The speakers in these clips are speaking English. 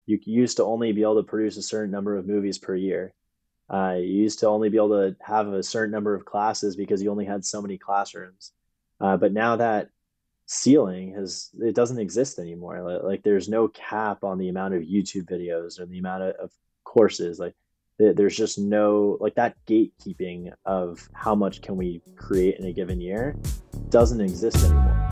You used to only be able to produce a certain number of movies per year. You used to only be able to have a certain number of classes because you only had so many classrooms. But now that ceiling has it doesn't exist anymore. Like there's no cap on the amount of YouTube videos or the amount of courses. Like there's just no like that gatekeeping of how much can we create in a given year doesn't exist anymore.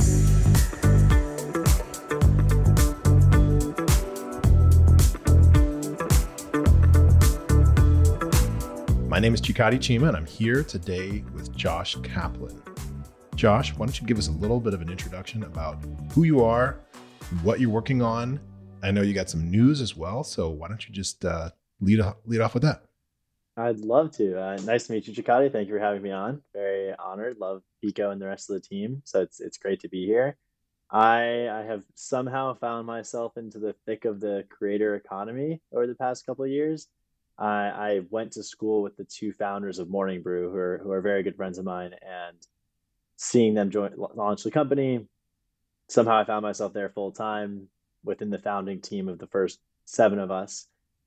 My name is Chikati Chima, and I'm here today with Josh Kaplan. Josh, why don't you give us a little bit of an introduction about who you are, what you're working on? I know you got some news as well, so why don't you just lead off with that? I'd love to. Nice to meet you, Chikati. Thank you for having me on. Very honored. Love Pico and the rest of the team. So it's great to be here. I have somehow found myself into the thick of the creator economy over the past couple of years. I went to school with the two founders of Morning Brew, who are very good friends of mine, and seeing them launch the company, somehow I found myself there full time within the founding team of the first seven of us.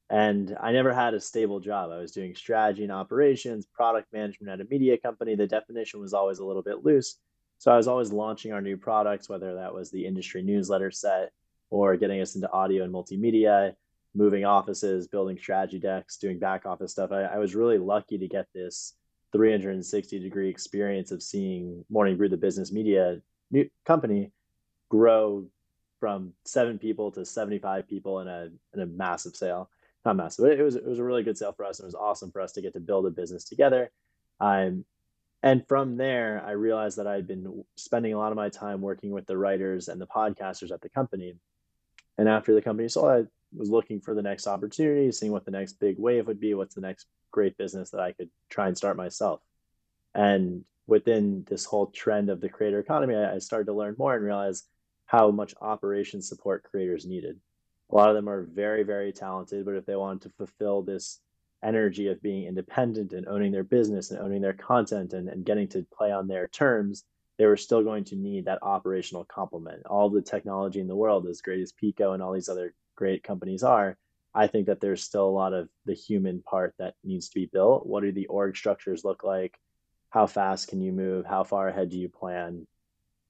And I never had a stable job. I was doing strategy and operations, product management at a media company. The definition was always a little bit loose. So I was always launching our new products, whether that was the industry newsletter set or getting us into audio and multimedia, moving offices, building strategy decks, doing back office stuff. I was really lucky to get this 360-degree experience of seeing Morning Brew, the business media new company, grow from 7 people to 75 people in a massive sale. Not massive, but it was a really good sale for us. It was awesome for us to get to build a business together. Um, and from there, I realized that I'd been spending a lot of my time working with the writers and the podcasters at the company. And after the company sold, I was looking for the next opportunity, seeing what the next big wave would be, what's the next great business that I could try and start myself. And within this whole trend of the creator economy, I started to learn more and realize how much operations support creators needed. A lot of them are very, very talented, but if they wanted to fulfill this energy of being independent and owning their business and owning their content and getting to play on their terms, they were still going to need that operational complement. All the technology in the world, as great as Pico and all these other great companies are, I think that there's still a lot of the human part that needs to be built. What do the org structures look like? How fast can you move? How far ahead do you plan?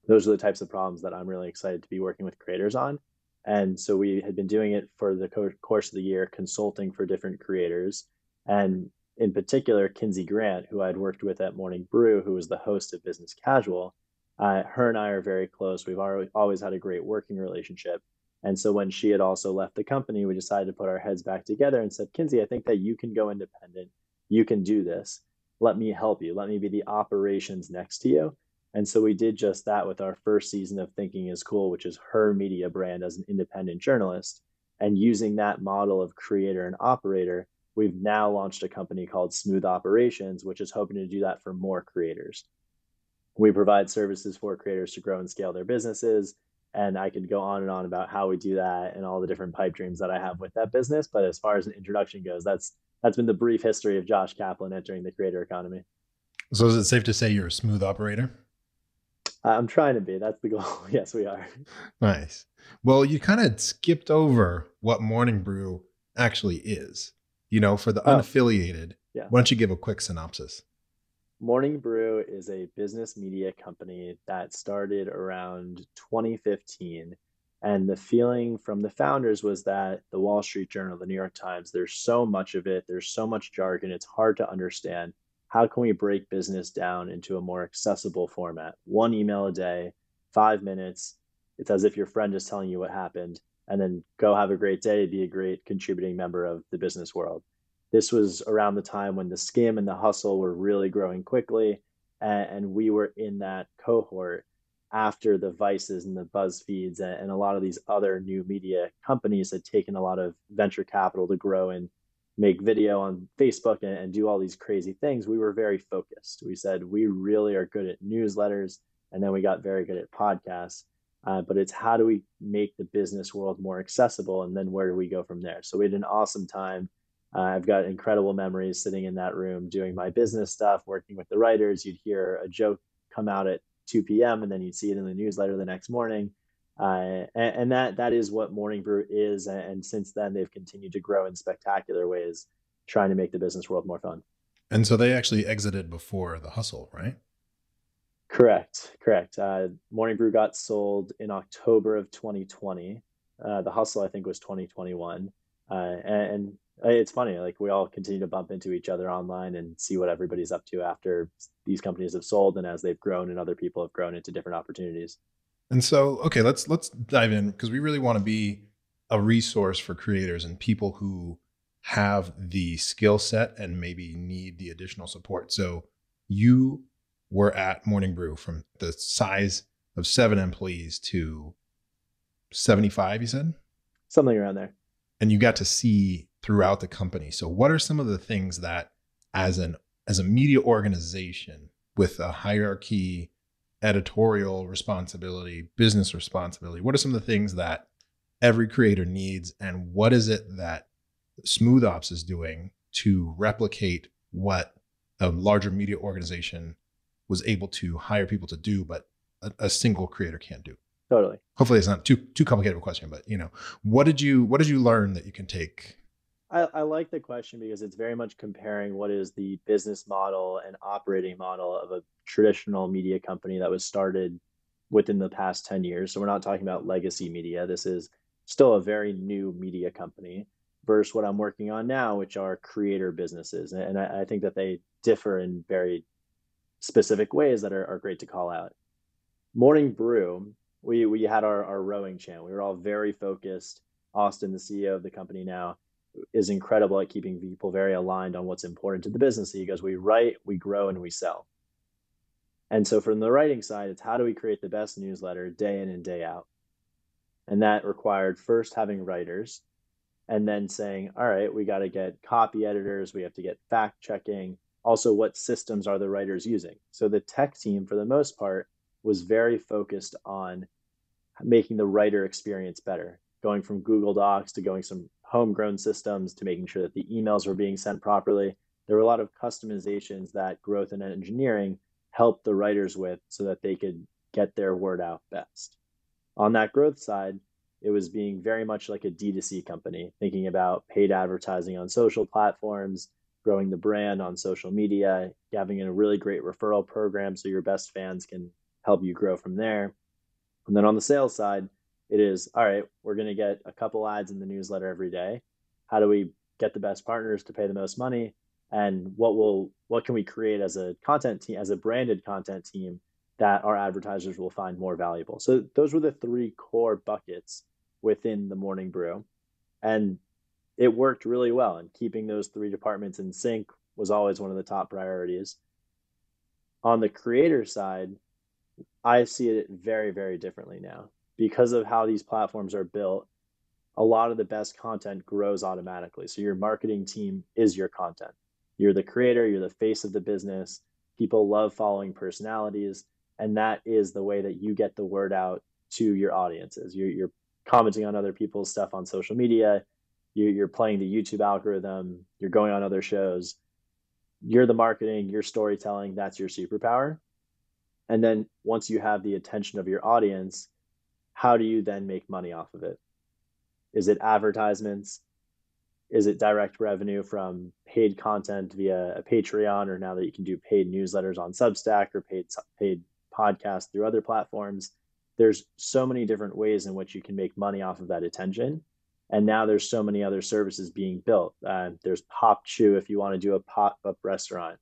Those are the types of problems that I'm really excited to be working with creators on. And so we had been doing it for the course of the year, consulting for different creators. And in particular, Kinsey Grant, who I'd worked with at Morning Brew, who was the host of Business Casual, her and I are very close. We've always had a great working relationship. And so when she had also left the company, we decided to put our heads back together and said, Kinsey, I think that you can go independent. You can do this. Let me help you. Let me be the operations next to you. And so we did just that with our first season of Thinking is Cool, which is her media brand as an independent journalist. And using that model of creator and operator, we've now launched a company called Smooth Operations, which is hoping to do that for more creators. We provide services for creators to grow and scale their businesses. And I could go on and on about how we do that and all the different pipe dreams that I have with that business. But as far as an introduction goes, that's been the brief history of Josh Kaplan entering the creator economy. So is it safe to say you're a smooth operator? I'm trying to be. That's the goal. Yes, we are. Nice. Well, you kind of skipped over what Morning Brew actually is. For the unaffiliated, yeah. Why don't you give a quick synopsis? Morning Brew is a business media company that started around 2015. And the feeling from the founders was that the Wall Street Journal, the New York Times, there's so much of it, there's so much jargon, it's hard to understand. How can we break business down into a more accessible format? One email a day, 5 minutes. It's as if your friend is telling you what happened, and then go have a great day, be a great contributing member of the business world. This was around the time when the skim and the hustle were really growing quickly. And we were in that cohort after the Vices and the BuzzFeeds and a lot of these other new media companies had taken a lot of venture capital to grow and make video on Facebook and do all these crazy things. We were very focused. We said, we really are good at newsletters. And then we got very good at podcasts. But it's how do we make the business world more accessible? And then where do we go from there? So we had an awesome time. I've got incredible memories sitting in that room doing my business stuff, working with the writers. You'd hear a joke come out at 2 p.m. and then you'd see it in the newsletter the next morning. And that is what Morning Brew is. And since then, they've continued to grow in spectacular ways, trying to make the business world more fun. And so they actually exited before the hustle, right? Correct, correct. Morning Brew got sold in October of 2020. The hustle, I think, was 2021. And it's funny, like we all continue to bump into each other online and see what everybody's up to after these companies have sold and as they've grown and other people have grown into different opportunities. And so, okay, let's dive in because we really want to be a resource for creators and people who have the skill set and maybe need the additional support. So you were at Morning Brew from the size of 7 employees to 75, you said? Something around there. And you got to see throughout the company. So what are some of the things that as a media organization with a hierarchy, editorial responsibility, business responsibility, what are some of the things that every creator needs, and what is it that Smooth Ops is doing to replicate what a larger media organization was able to hire people to do, but a single creator can't do? Totally. Hopefully it's not too complicated of a question, but what did you learn that you can take? I like the question because it's very much comparing what is the business model and operating model of a traditional media company that was started within the past 10 years. So we're not talking about legacy media. This is still a very new media company versus what I'm working on now, which are creator businesses. And I think that they differ in very specific ways that are great to call out. Morning Brew, we had our rowing channel. We were all very focused. Austin, the CEO of the company now, is incredible at keeping people very aligned on what's important to the business. He goes, we write, we grow, and we sell. And so from the writing side, it's how do we create the best newsletter day in and day out? And that required first having writers and then saying, all right, we got to get copy editors. We have to get fact checking. Also, what systems are the writers using? So the tech team, for the most part, was very focused on making the writer experience better, going from Google Docs to going some homegrown systems to making sure that the emails were being sent properly. There were a lot of customizations that growth and engineering helped the writers with so that they could get their word out best. On that growth side, it was being very much like a D2C company, thinking about paid advertising on social platforms, growing the brand on social media, having a really great referral program so your best fans can help you grow from there. And then on the sales side, it is, all right, we're going to get a couple ads in the newsletter every day. How do we get the best partners to pay the most money? And what can we create as a content team, as a branded content team that our advertisers will find more valuable? So those were the 3 core buckets within the Morning Brew. And it worked really well. And keeping those 3 departments in sync was always one of the top priorities. On the creator side, I see it very, very differently now. Because of how these platforms are built, a lot of the best content grows automatically. So your marketing team is your content. You're the creator, you're the face of the business. People love following personalities. And that is the way that you get the word out to your audiences. You're commenting on other people's stuff on social media. You're playing the YouTube algorithm. You're going on other shows. You're the marketing, you're storytelling. That's your superpower. And then once you have the attention of your audience, how do you then make money off of it? Is it advertisements? Is it direct revenue from paid content via a Patreon, or now that you can do paid newsletters on Substack or paid podcasts through other platforms? There's so many different ways in which you can make money off of that attention. And now there's so many other services being built. There's Pop Chew if you want to do a pop-up restaurant.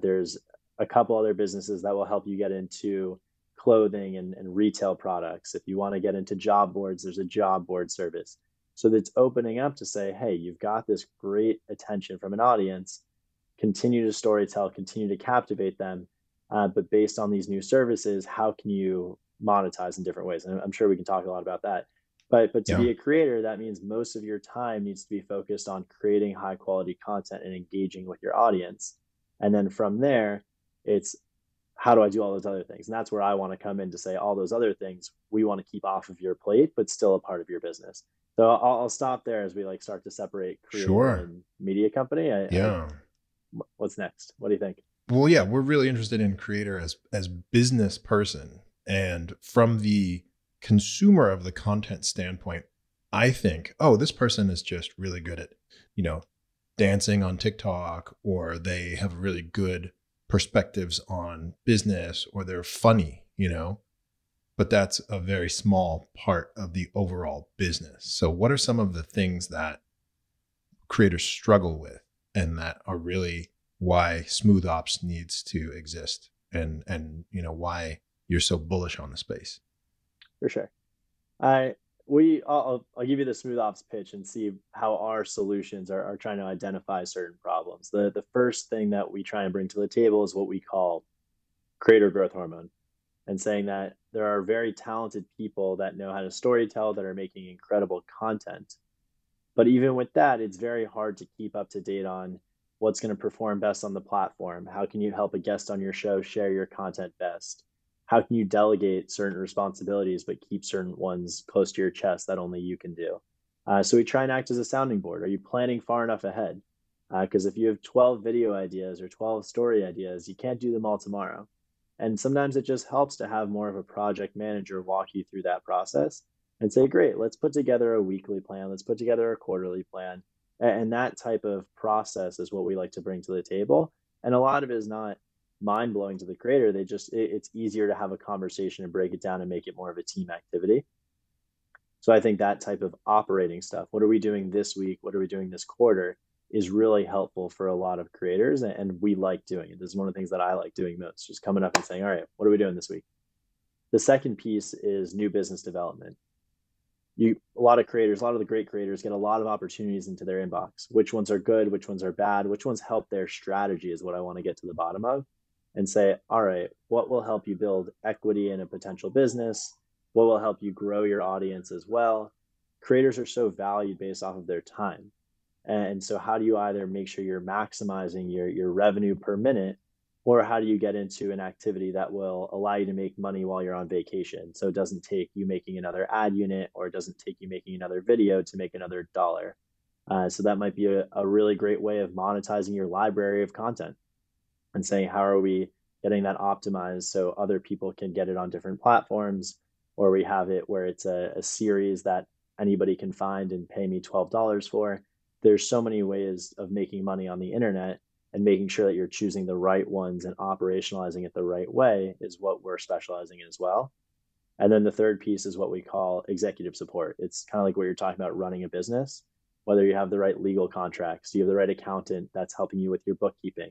There's a couple other businesses that will help you get into clothing and retail products. If you want to get into job boards, there's a job board service. So that's opening up to say, hey, you've got this great attention from an audience, continue to storytell, continue to captivate them. But based on these new services, how can you monetize in different ways? And I'm sure we can talk a lot about that. But to be a creator, that means most of your time needs to be focused on creating high quality content and engaging with your audience. And then from there, it's how do I do all those other things? And that's where I want to come in to say all those other things we want to keep off of your plate, but still a part of your business. So I'll stop there as we start to separate creator and media company. What's next? What do you think? Well, yeah, we're really interested in creator as business person, and from the consumer of the content standpoint, I think, oh, this person is just really good at, you know, dancing on TikTok, or they have really good perspectives on business, or they're funny, you know, but that's a very small part of the overall business. So what are some of the things that creators struggle with and that are really why Smooth Ops needs to exist, and you know, why you're so bullish on the space? For sure. I I'll give you the smooth ops pitch and see how our solutions are trying to identify certain problems. The first thing that we try and bring to the table is what we call creator growth hormone, and saying that there are very talented people that know how to storytell, that are making incredible content. But even with that, it's very hard to keep up to date on what's going to perform best on the platform. How can you help a guest on your show share your content best? How can you delegate certain responsibilities but keep certain ones close to your chest that only you can do? So we try and act as a sounding board. Are you planning far enough ahead? Because if you have 12 video ideas or 12 story ideas, you can't do them all tomorrow. And sometimes it just helps to have more of a project manager walk you through that process and say, great, let's put together a weekly plan. Let's put together a quarterly plan. And that type of process is what we like to bring to the table. And a lot of it is not mind blowing to the creator. It's easier to have a conversation and break it down and make it more of a team activity. So I think that type of operating stuff, what are we doing this week? What are we doing this quarter, is really helpful for a lot of creators. And we like doing it. This is one of the things that I like doing most, just coming up and saying, all right, what are we doing this week? The second piece is new business development. A lot of creators, a lot of the great creators get a lot of opportunities into their inbox. Which ones are good? Which ones are bad? Which ones help their strategy is what I want to get to the bottom of, and say, all right, what will help you build equity in a potential business? What will help you grow your audience as well? Creators are so valued based off of their time. And so how do you either make sure you're maximizing your revenue per minute, or how do you get into an activity that will allow you to make money while you're on vacation? So it doesn't take you making another ad unit, or it doesn't take you making another video to make another dollar. So that might be a really great way of monetizing your library of content, and saying, how are we getting that optimized so other people can get it on different platforms, or we have it where it's a series that anybody can find and pay me $12 for. There's so many ways of making money on the internet, and making sure that you're choosing the right ones and operationalizing it the right way is what we're specializing in as well. And then the third piece is what we call executive support. It's kind of like what you're talking about running a business, whether you have the right legal contracts, do you have the right accountant that's helping you with your bookkeeping.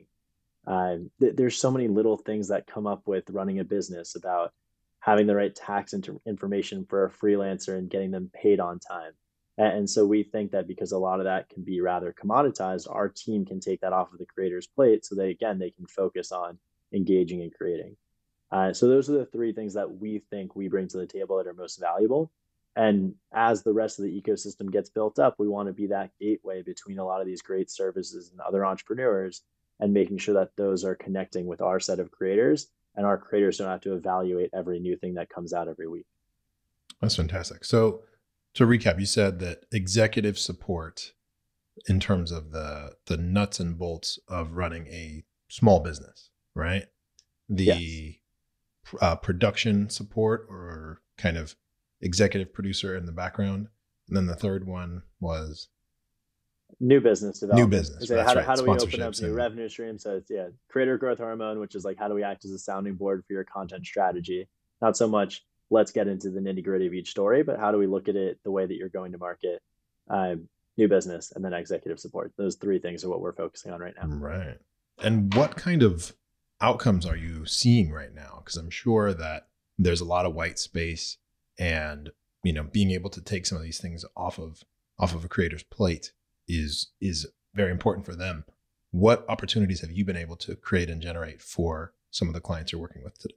There's so many little things that come up with running a business, about having the right tax information for a freelancer and getting them paid on time. And so we think that because a lot of that can be rather commoditized, our team can take that off of the creator's plate, so they can focus on engaging and creating. So those are the three things that we think we bring to the table that are most valuable. And as the rest of the ecosystem gets built up, we want to be that gateway between a lot of these great services and other entrepreneurs, and making sure that those are connecting with our set of creators, and our creators don't have to evaluate every new thing that comes out every week. That's fantastic. So to recap, you said that executive support, in terms of the nuts and bolts of running a small business, right? The production support, or kind of executive producer in the background. And then the third one was new business development. New business. So That's right. how do we open up new revenue streams? So it's creator growth hormone, which is like, how do we act as a sounding board for your content strategy? Not so much let's get into the nitty gritty of each story, but how do we look at it the way that you're going to market? New business, and then executive support. Those three things are what we're focusing on right now. Right. And what kind of outcomes are you seeing right now? Because I'm sure that there's a lot of white space, and you know, being able to take some of these things off of a creator's plate is very important for them. What opportunities have you been able to create and generate for some of the clients you're working with today?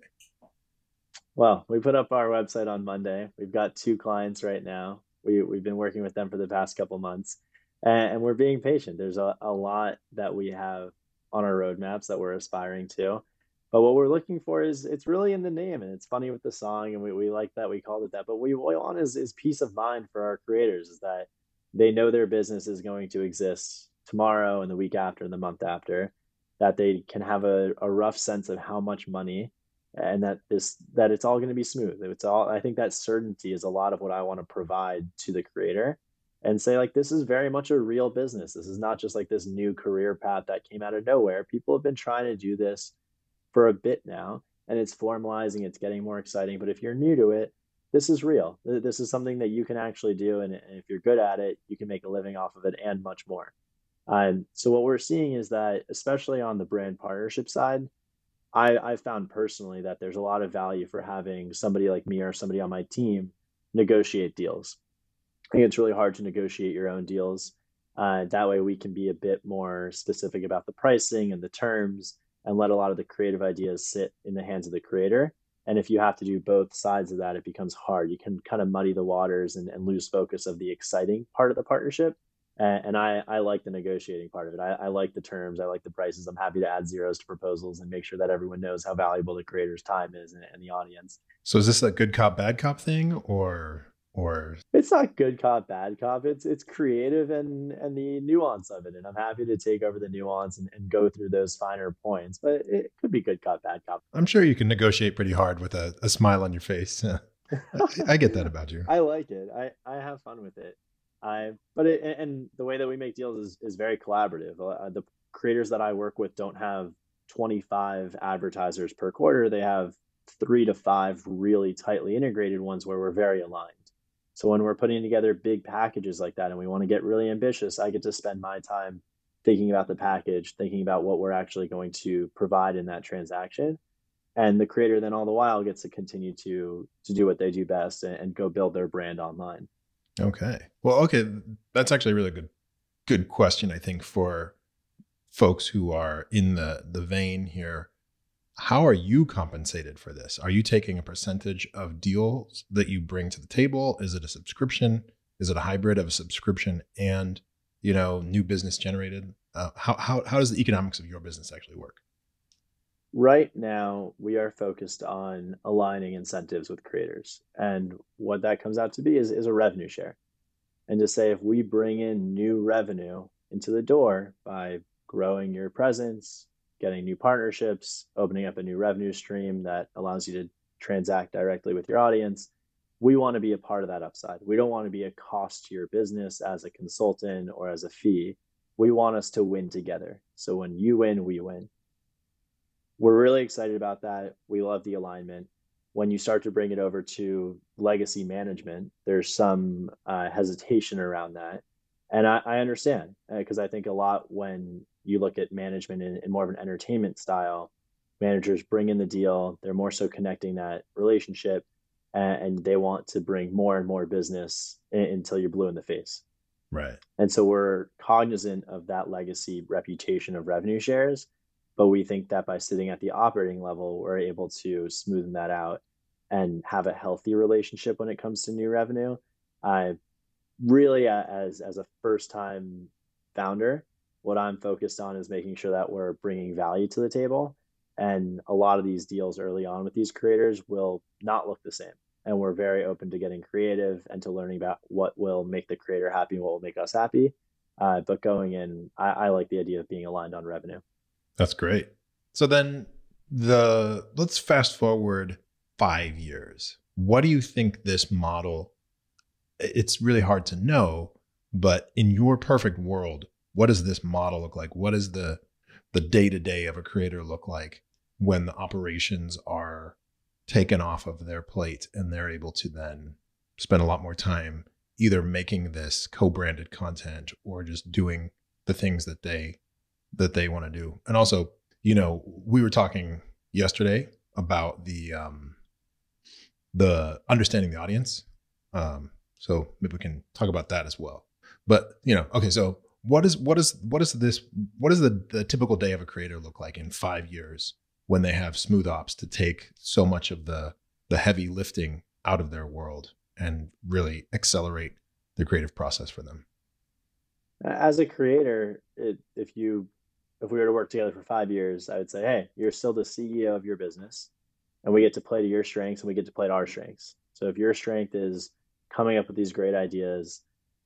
Well, we put up our website on Monday. We've got 2 clients right now. We've been working with them for the past couple months, and we're being patient. There's a lot that we have on our roadmaps that we're aspiring to. But what we're looking for is, it's really in the name, and it's funny with the song, and we like that we called it that. But what we want is peace of mind for our creators, is that they know their business is going to exist tomorrow and the week after and the month after, that they can have a rough sense of how much money and that it's all going to be smooth. It's all, I think that certainty is a lot of what I want to provide to the creator, and say like, this is very much a real business. This is not just like this new career path that came out of nowhere. People have been trying to do this for a bit now, and it's formalizing, it's getting more exciting. But if you're new to it, this is real. This is something that you can actually do, and if you're good at it, you can make a living off of it and much more. So what we're seeing is that, especially on the brand partnership side, I've found personally that there's a lot of value for having somebody like me or somebody on my team negotiate deals. I think it's really hard to negotiate your own deals. That way, we can be a bit more specific about the pricing and the terms, and let a lot of the creative ideas sit in the hands of the creator. And if you have to do both sides of that, it becomes hard. You can kind of muddy the waters and lose focus of the exciting part of the partnership. And I like the negotiating part of it. I like the terms. I like the prices. I'm happy to add zeros to proposals and make sure that everyone knows how valuable the creator's time is, and the audience. So is this a good cop, bad cop thing, or It's not good cop, bad cop. It's creative and the nuance of it. And I'm happy to take over the nuance and go through those finer points. But it could be good cop, bad cop. I'm sure you can negotiate pretty hard with a smile on your face. I get that about you. I like it. I have fun with it. But and the way that we make deals is very collaborative. The creators that I work with don't have 25 advertisers per quarter. They have 3 to 5 really tightly integrated ones where we're very aligned. So when we're putting together big packages like that and we want to get really ambitious, I get to spend my time thinking about the package, thinking about what we're actually going to provide in that transaction. And the creator then all the while gets to continue to do what they do best, and go build their brand online. Okay. Well, okay. That's actually a really good question, I think, for folks who are in the vein here. How are you compensated for this? Are you taking a percentage of deals that you bring to the table? Is it a subscription? Is it a hybrid of a subscription and, new business generated? How does the economics of your business actually work? Right now, we are focused on aligning incentives with creators. And what that comes out to be is a revenue share. And to say, if we bring in new revenue into the door by growing your presence, getting new partnerships, opening up a new revenue stream that allows you to transact directly with your audience, we want to be a part of that upside. We don't want to be a cost to your business as a consultant or as a fee. We want us to win together. So when you win, we win. We're really excited about that. We love the alignment. When you start to bring it over to legacy management, there's some hesitation around that. And I understand, because I think a lot, when you look at management in more of an entertainment style, managers bring in the deal, they're more so connecting that relationship, and they want to bring more and more business until you're blue in the face. Right. And so we're cognizant of that legacy reputation of revenue shares, but we think that by sitting at the operating level, we're able to smoothen that out and have a healthy relationship when it comes to new revenue. I really, as a first time founder, what I'm focused on is making sure that we're bringing value to the table. And a lot of these deals early on with these creators will not look the same. And we're very open to getting creative and to learning about what will make the creator happy and what will make us happy. But going in, I like the idea of being aligned on revenue. That's great. So then let's fast forward 5 years. What do you think this model, it's really hard to know, but in your perfect world, what does this model look like? What does the day-to-day of a creator look like when the operations are taken off of their plate and they're able to then spend a lot more time either making this co-branded content or just doing the things that they want to do? And also, we were talking yesterday about the understanding the audience. So maybe we can talk about that as well. But, okay, so what is the typical day of a creator look like in 5 years when they have smooth ops to take so much of the heavy lifting out of their world and really accelerate the creative process for them? As a creator, if we were to work together for 5 years, I would say, hey, you're still the CEO of your business, and we get to play to your strengths and we get to play to our strengths. So if your strength is coming up with these great ideas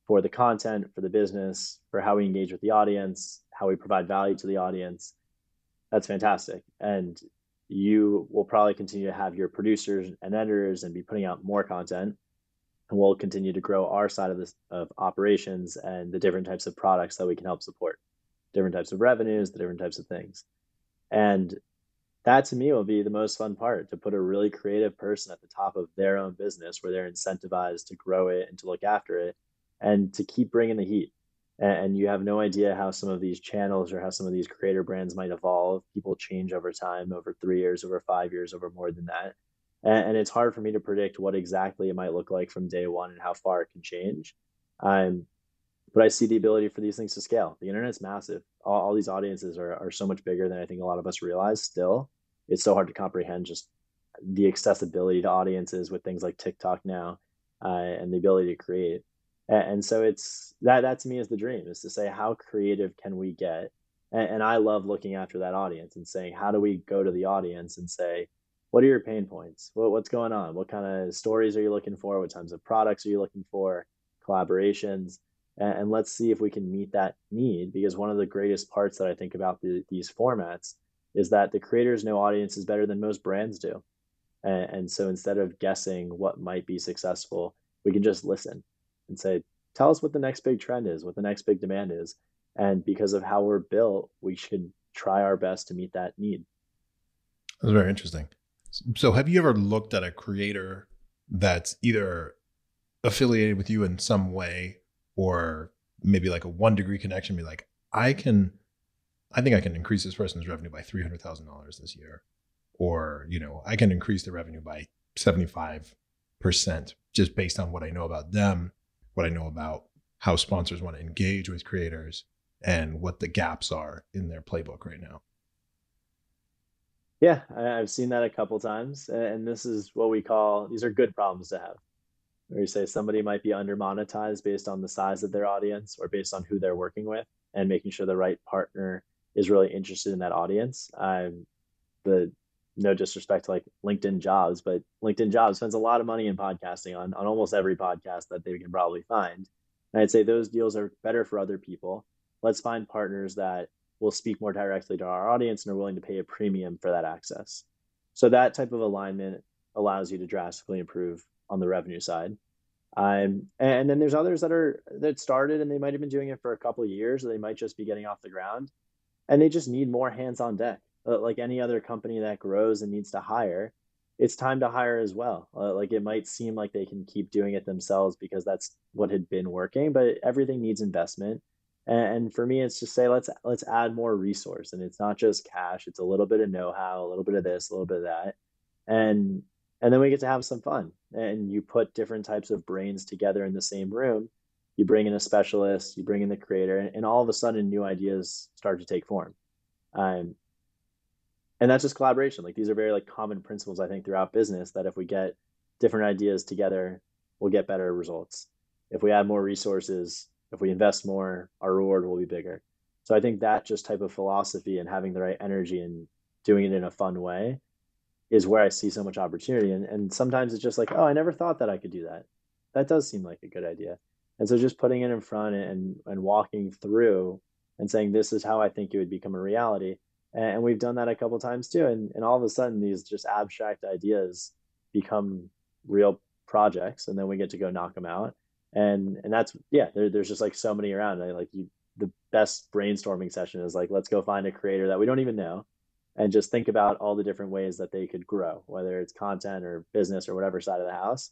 for the content, for the business, for how we engage with the audience, how we provide value to the audience, that's fantastic. And you will probably continue to have your producers and editors and be putting out more content. And we'll continue to grow our side of this of operations and the different types of products that we can help support, different types of revenues, the different types of things. And that to me will be the most fun part, to put a really creative person at the top of their own business where they're incentivized to grow it and to look after it and to keep bringing the heat. And you have no idea how some of these channels or how some of these creator brands might evolve. People change over time, over 3 years, over 5 years, over more than that. And it's hard for me to predict what exactly it might look like from day one and how far it can change. Um, but I see the ability for these things to scale. The internet's massive. All these audiences are so much bigger than I think a lot of us realize still. It's so hard to comprehend just the accessibility to audiences with things like TikTok now, and the ability to create. And so it's that to me is the dream, is to say, how creative can we get? And I love looking after that audience and saying, how do we go to the audience and say, what are your pain points? What's going on? What kind of stories are you looking for? What types of products are you looking for? Collaborations? And let's see if we can meet that need. Because one of the greatest parts that I think about these formats is that the creators know audiences better than most brands do. And so instead of guessing what might be successful, we can just listen and say, tell us what the next big trend is, what the next big demand is. And because of how we're built, we should try our best to meet that need. That's very interesting. So have you ever looked at a creator that's either affiliated with you in some way, or maybe like a 1-degree connection, be like, I think I can increase this person's revenue by $300,000 this year, or, I can increase the revenue by 75% just based on what I know about them, what I know about how sponsors want to engage with creators, and what the gaps are in their playbook right now? Yeah, I've seen that a couple times. And this is what we call, these are good problems to have, where you say somebody might be under monetized based on the size of their audience or based on who they're working with, and making sure the right partner is really interested in that audience. The No disrespect to like LinkedIn Jobs, but LinkedIn Jobs spends a lot of money in podcasting on almost every podcast that they can probably find. And I'd say those deals are better for other people. Let's find partners that will speak more directly to our audience and are willing to pay a premium for that access. So that type of alignment allows you to drastically improve on the revenue side. And then there's others that started and they might have been doing it for a couple of years, or they might just be getting off the ground, and they just need more hands on deck. Like any other company that grows and needs to hire, it's time to hire as well. Like it might seem like they can keep doing it themselves because that's what had been working, but everything needs investment. And for me, it's just say let's add more resource, and it's not just cash. It's a little bit of know-how, a little bit of this, a little bit of that, and and then we get to have some fun. And you put different types of brains together in the same room. You bring in a specialist, you bring in the creator, and all of a sudden, new ideas start to take form. Um, and that's just collaboration. Like these are very like common principles I think throughout business, that if we get different ideas together, we'll get better results. If we add more resources, if we invest more, our reward will be bigger. So I think that just type of philosophy and having the right energy and doing it in a fun way is where I see so much opportunity. And sometimes it's just like, oh, I never thought that I could do that. That does seem like a good idea. And so just putting it in front and walking through and saying, this is how I think it would become a reality. And we've done that a couple of times too. And all of a sudden these just abstract ideas become real projects, and then we get to go knock them out. And that's, yeah, there's just like so many around. The best brainstorming session is like, let's go find a creator that we don't even know and just think about all the different ways that they could grow, whether it's content or business or whatever side of the house.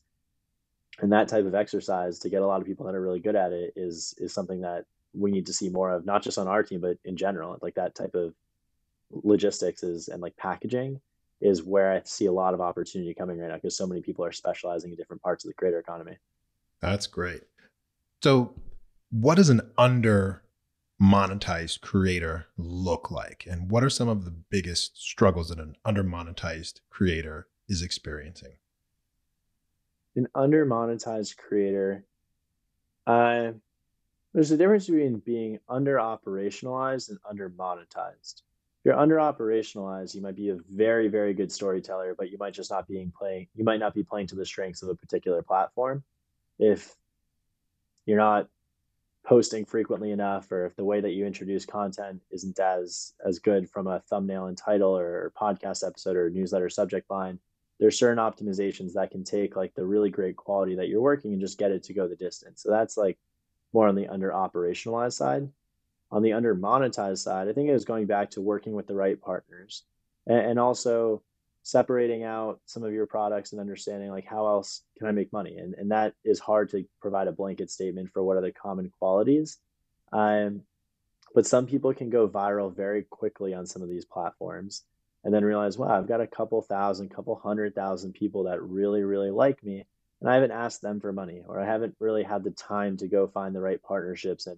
And that type of exercise to get a lot of people that are really good at it is something that we need to see more of, not just on our team, but in general. Like that type of logistics is, and like packaging is where I see a lot of opportunity coming right now, because so many people are specializing in different parts of the creator economy. That's great. So what does an under monetized creator look like? And what are some of the biggest struggles that an under monetized creator is experiencing? An under monetized creator, uh, there's a difference between being under operationalized and under monetized. If you're under operationalized, you might be a very, very good storyteller, but you might just not being playing, you might not be playing to the strengths of a particular platform. If you're not posting frequently enough, or if the way that you introduce content isn't as good from a thumbnail and title or podcast episode or newsletter subject line, there's certain optimizations that can take like the really great quality that you're working and just get it to go the distance. So that's like more on the under operationalized side. On the under monetized side, I think it was going back to working with the right partners, and also separating out some of your products and understanding like how else can I make money, and that is hard to provide a blanket statement for what are the common qualities. Um, but some people can go viral very quickly on some of these platforms and then realize, wow, I've got a couple thousand, couple 100,000 people that really, really like me. And I haven't asked them for money, or I haven't really had the time to go find the right partnerships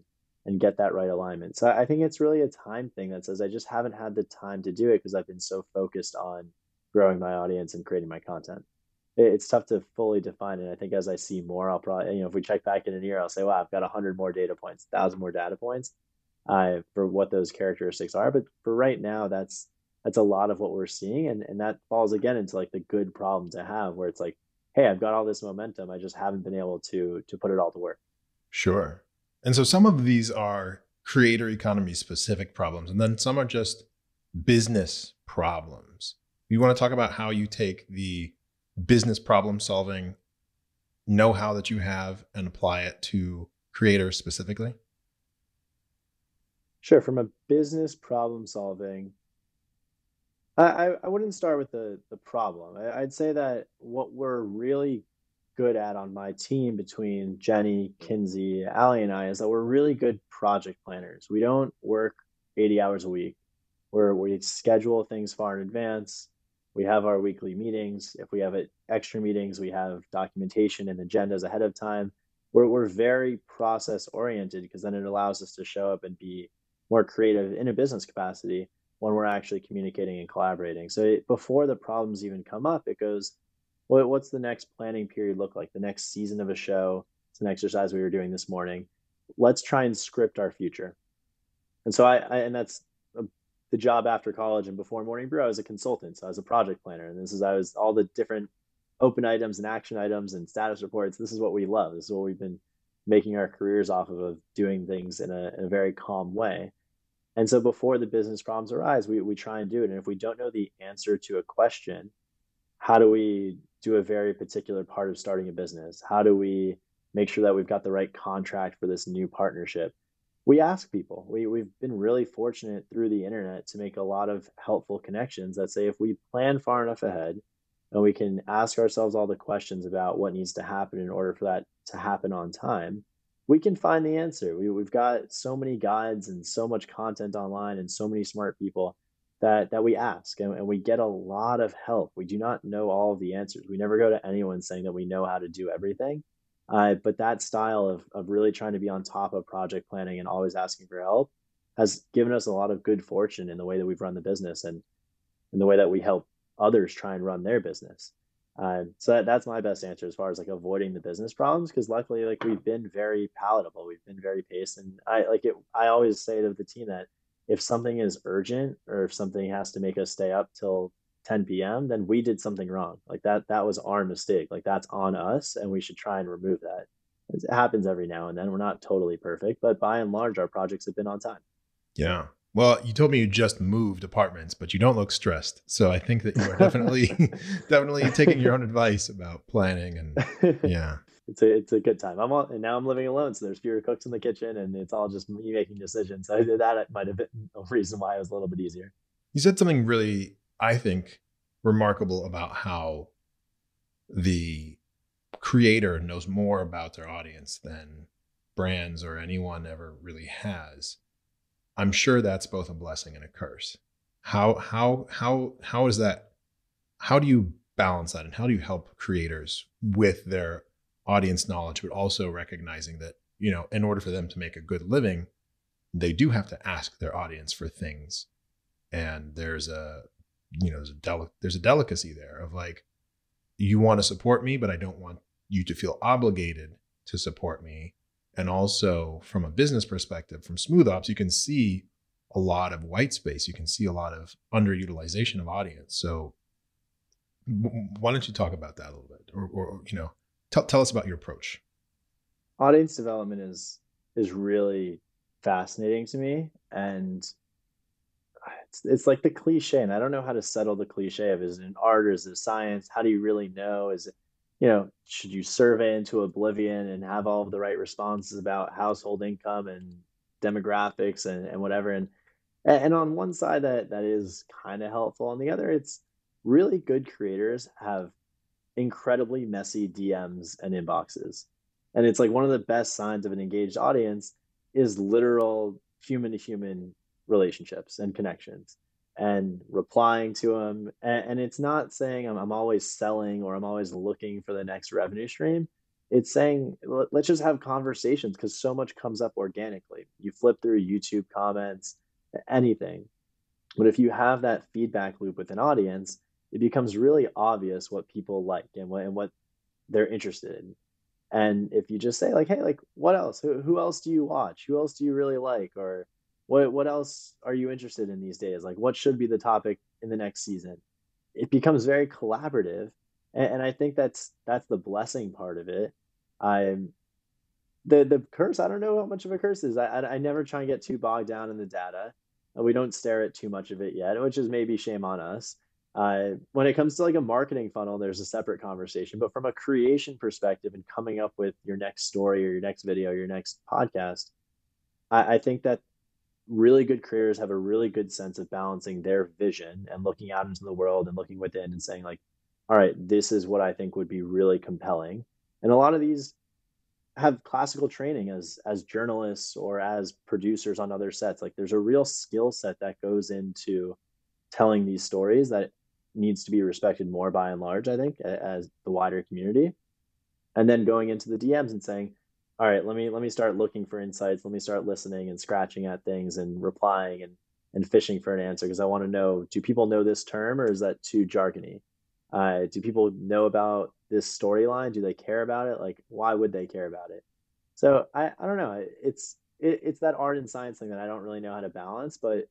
and get that right alignment. So I think it's really a time thing that says I just haven't had the time to do it because I've been so focused on growing my audience and creating my content. It's tough to fully define it. I think as I see more, I'll probably, if we check back in a year, I'll say, wow, I've got 100 more data points, 1,000 more data points for what those characteristics are. But for right now, that's a lot of what we're seeing, and that falls again into like the good problem to have, where it's like, hey, I've got all this momentum, I just haven't been able to put it all to work. Sure. And so some of these are creator economy specific problems, and then some are just business problems. You want to talk about how you take the business problem solving know-how that you have and apply it to creators specifically? Sure. From a business problem solving, I wouldn't start with the problem. I'd say that what we're really good at on my team between Jenny, Kinsey, Allie, and I is that we're really good project planners. We don't work 80 hours a week. We schedule things far in advance. We have our weekly meetings. If we have extra meetings, we have documentation and agendas ahead of time. We're very process oriented because then it allows us to show up and be more creative in a business capacity when we're actually communicating and collaborating. So before the problems even come up, it goes, what's the next planning period look like? The next season of a show. It's an exercise we were doing this morning. Let's try and script our future. And so and that's the job after college and before Morning Brew. I was a consultant, so I was a project planner, and I was all the different open items and action items and status reports. This is what we love. This is what we've been making our careers off of doing things in a very calm way. And so before the business problems arise, we try and do it. And if we don't know the answer to a question, how do we do a very particular part of starting a business? How do we make sure that we've got the right contract for this new partnership? We ask people. We've been really fortunate through the internet to make a lot of helpful connections that say if we plan far enough ahead and we can ask ourselves all the questions about what needs to happen in order for that to happen on time, we can find the answer. We've got so many guides and so much content online and so many smart people that we ask, and we get a lot of help. We do not know all of the answers. We never go to anyone saying that we know how to do everything. But that style of really trying to be on top of project planning and always asking for help has given us a lot of good fortune in the way that we've run the business and in the way that we help others try and run their business. So that's my best answer as far as like avoiding the business problems, because luckily like we've been very palatable, we've been very patient. And I always say to the team that if something is urgent or if something has to make us stay up till 10 p.m., then we did something wrong. Like that was our mistake. Like that's on us, and we should try and remove that. It happens every now and then. We're not totally perfect, but by and large, our projects have been on time. Yeah. Well, you told me you just moved apartments, but you don't look stressed. So I think that you are definitely definitely taking your own advice about planning, and yeah. It's a good time. And now I'm living alone, so there's fewer cooks in the kitchen, and it's all just me making decisions. So that might have been a reason why it was a little bit easier. You said something really, I think, remarkable about how the creator knows more about their audience than brands or anyone ever really has. I'm sure that's both a blessing and a curse. How is that? How do you balance that, and how do you help creators with their audience knowledge, but also recognizing that, in order for them to make a good living, they do have to ask their audience for things, and there's a delicacy there of like, you want to support me, but I don't want you to feel obligated to support me. And also from a business perspective, from Smooth Ops, you can see a lot of white space. You can see a lot of underutilization of audience. So why don't you talk about that a little bit, or tell us about your approach? Audience development is is really fascinating to me. And it's like the cliche, and I don't know how to settle the cliche of, is it an art or is it a science? How do you really know? Is it, should you survey into oblivion and have all of the right responses about household income and demographics and whatever? And on one side, that is kind of helpful. On the other, it's really good creators have incredibly messy DMs and inboxes. And it's like one of the best signs of an engaged audience is literal human to human relationships and connections and replying to them. And it's not saying I'm always selling or I'm always looking for the next revenue stream. It's saying, let's just have conversations because so much comes up organically. You flip through YouTube comments, anything. But if you have that feedback loop with an audience, it becomes really obvious what people like and what they're interested in. And if you just say like, hey, like what else? Who else do you watch? Who else do you really like? Or what else are you interested in these days? Like what should be the topic in the next season? It becomes very collaborative. And I think that's the blessing part of it. I'm the curse, I don't know how much of a curse is. I never try and get too bogged down in the data. We don't stare at too much of it yet, which is maybe shame on us. When it comes to like a marketing funnel, there's a separate conversation. But from a creation perspective and coming up with your next story or your next video, your next podcast, I think that really good creators have a really good sense of balancing their vision and looking out into the world and looking within and saying like, all right, this is what I think would be really compelling. And a lot of these have classical training as journalists or as producers on other sets. Like there's a real skill set that goes into telling these stories that needs to be respected more by and large, I think, as the wider community. And then going into the DMs and saying, all right, let me start looking for insights. Let me start listening and scratching at things and replying and fishing for an answer because I want to know, do people know this term or is that too jargony? Do people know about this storyline? Do they care about it? Like, why would they care about it? So I don't know. It's that art and science thing that I don't really know how to balance, but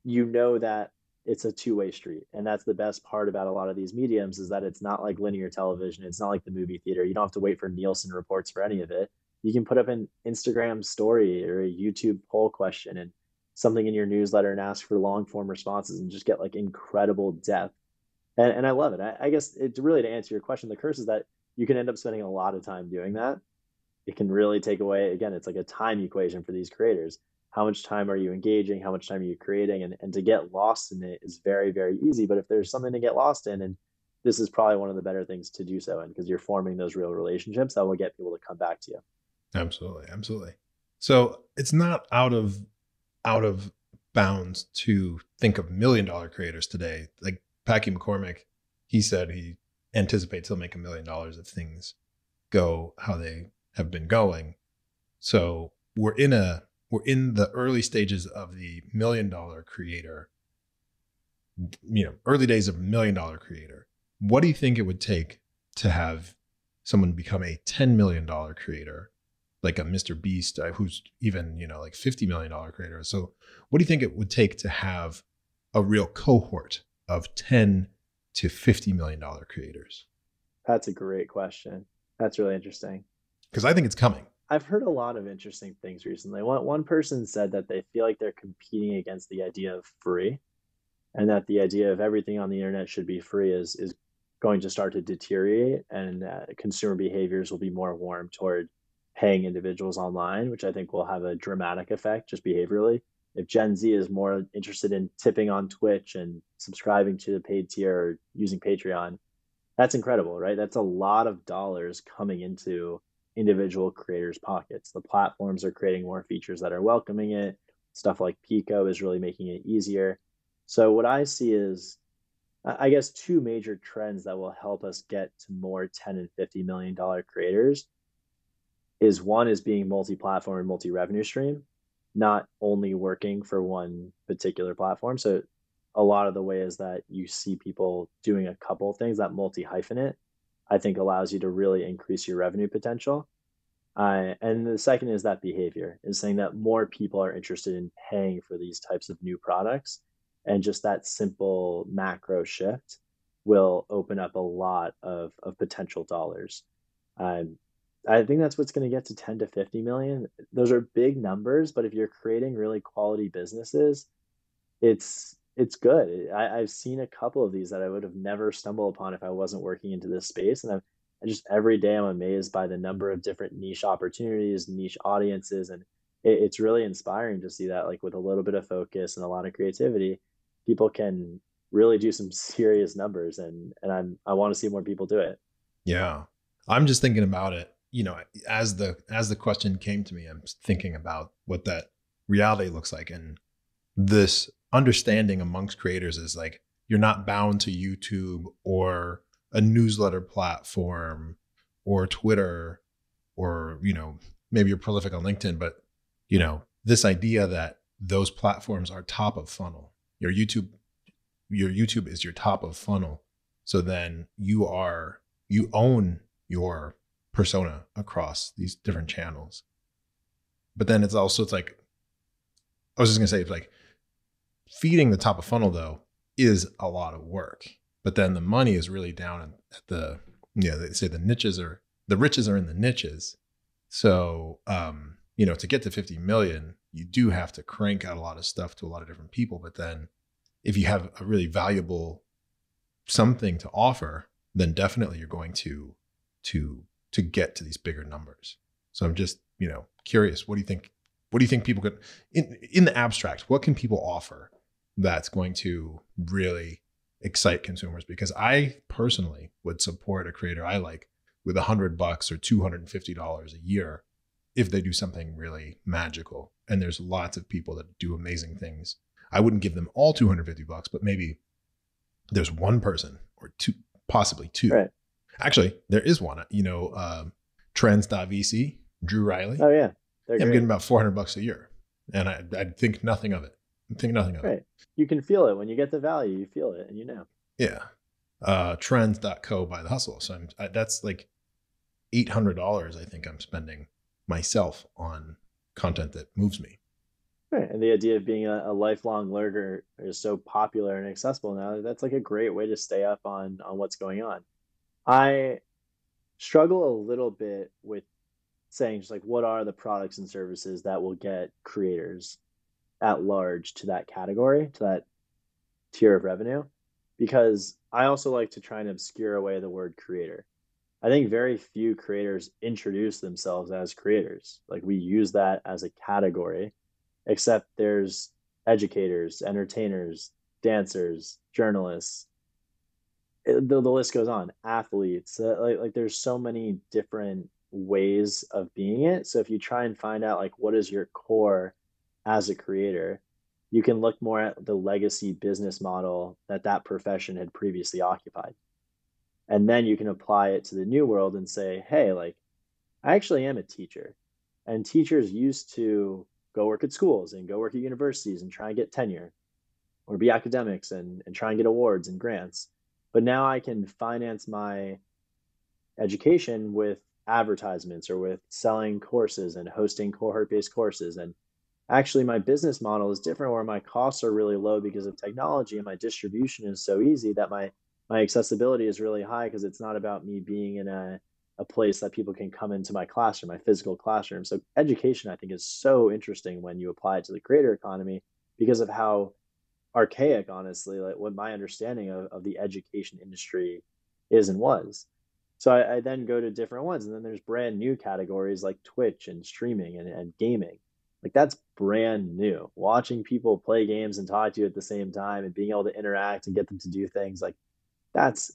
you know that it's a two-way street. And that's the best part about a lot of these mediums is that it's not like linear television. It's not like the movie theater. You don't have to wait for Nielsen reports for any of it. You can put up an Instagram story or a YouTube poll question and something in your newsletter and ask for long form responses and just get like incredible depth. And I love it. I guess it's really, to answer your question, the curse is that you can end up spending a lot of time doing that. It can really take away, again, it's like a time equation for these creators. How much time are you engaging? How much time are you creating? And to get lost in it is very, very easy. But if there's something to get lost in, and this is probably one of the better things to do so in, because you're forming those real relationships that will get people to come back to you. Absolutely. Absolutely. So it's not out of bounds to think of $1 million creators today. Like Packy McCormick, he said he anticipates he'll make $1 million if things go how they have been going. So we're in the early stages of the $1 million creator, early days of $1 million creator. What do you think it would take to have someone become a $10 million creator, like a Mr. Beast, who's even, like $50 million creator? So what do you think it would take to have a real cohort of 10 to $50 million creators? That's a great question. That's really interesting. Because I think it's coming. I've heard a lot of interesting things recently. One person said that they feel like they're competing against the idea of free, and that the idea of everything on the internet should be free is going to start to deteriorate, and consumer behaviors will be more warm toward paying individuals online, which I think will have a dramatic effect just behaviorally. If Gen Z is more interested in tipping on Twitch and subscribing to the paid tier or using Patreon, that's incredible, right? That's a lot of dollars coming into individual creators' pockets. The platforms are creating more features that are welcoming it. Stuff like Pico is really making it easier. So what I see is, I guess, two major trends that will help us get to more 10 and $50 million creators. Is one is being multi-platform and multi-revenue stream, not only working for one particular platform. So a lot of the ways that you see people doing a couple of things, that multi-hyphenate, I think allows you to really increase your revenue potential. And the second is that behavior, is saying that more people are interested in paying for these types of new products. And just that simple macro shift will open up a lot of potential dollars. I think that's what's going to get to 10 to 50 million. Those are big numbers, but if you're creating really quality businesses, it's good. I've seen a couple of these that I would have never stumbled upon if I wasn't working into this space. And I just every day I'm amazed by the number of different niche opportunities, niche audiences, and it's really inspiring to see that like with a little bit of focus and a lot of creativity, people can really do some serious numbers, and I want to see more people do it. Yeah. I'm just thinking about it, as the question came to me, I'm thinking about what that reality looks like. And this understanding amongst creators is like, you're not bound to YouTube or a newsletter platform or Twitter or, maybe you're prolific on LinkedIn, but, this idea that those platforms are top of funnel. Your YouTube is your top of funnel. So then you own your persona across these different channels. But then it's like, I was just gonna say, like, feeding the top of funnel though is a lot of work. But then the money is really down at they say the riches are in the niches. So to get to 50 million, you do have to crank out a lot of stuff to a lot of different people. But then if you have a really valuable something to offer, then definitely you're going to get to these bigger numbers. So I'm just, curious, what do you think? What do you think people could, in the abstract, what can people offer that's going to really excite consumers? Because I personally would support a creator I like with $100 or $250 a year if they do something really magical. And there's lots of people that do amazing things. I wouldn't give them all $250, but maybe there's one person or two, possibly two. Right. Actually, there is one, Trends.vc, Drew Riley. Oh yeah. I'm getting about $400 a year, and I'd think nothing of it. Right. You can feel it when you get the value. You feel it, and Yeah. Trends.co by the hustle. So that's like $800. I think I'm spending myself on content that moves me. Right. And the idea of being a lifelong learner is so popular and accessible now. That's like a great way to stay up on what's going on. I struggle a little bit with saying just like what are the products and services that will get creators at large to that category, to that tier of revenue, because I also like to try and obscure away the word creator. I think very few creators introduce themselves as creators. Like we use that as a category, except there's educators, entertainers, dancers, journalists. The list goes on. Athletes, like there's so many different ways of being it. So if you try and find out like what is your core as a creator, you can look more at the legacy business model that that profession had previously occupied. And then you can apply it to the new world and say, hey, like I actually am a teacher. And teachers used to go work at schools and go work at universities and try and get tenure or be academics and try and get awards and grants. But now I can finance my education with advertisements or with selling courses and hosting cohort based courses. And actually, my business model is different where my costs are really low because of technology and my distribution is so easy that my accessibility is really high because it's not about me being in a place that people can come into my classroom, my physical classroom. So education, I think, is so interesting when you apply it to the creator economy because of how archaic, honestly, like what my understanding of the education industry is and was. So I then go to different ones, and then there's brand new categories like Twitch and streaming and gaming. Like that's brand new. Watching people play games and talk to you at the same time and being able to interact and get them to do things like that's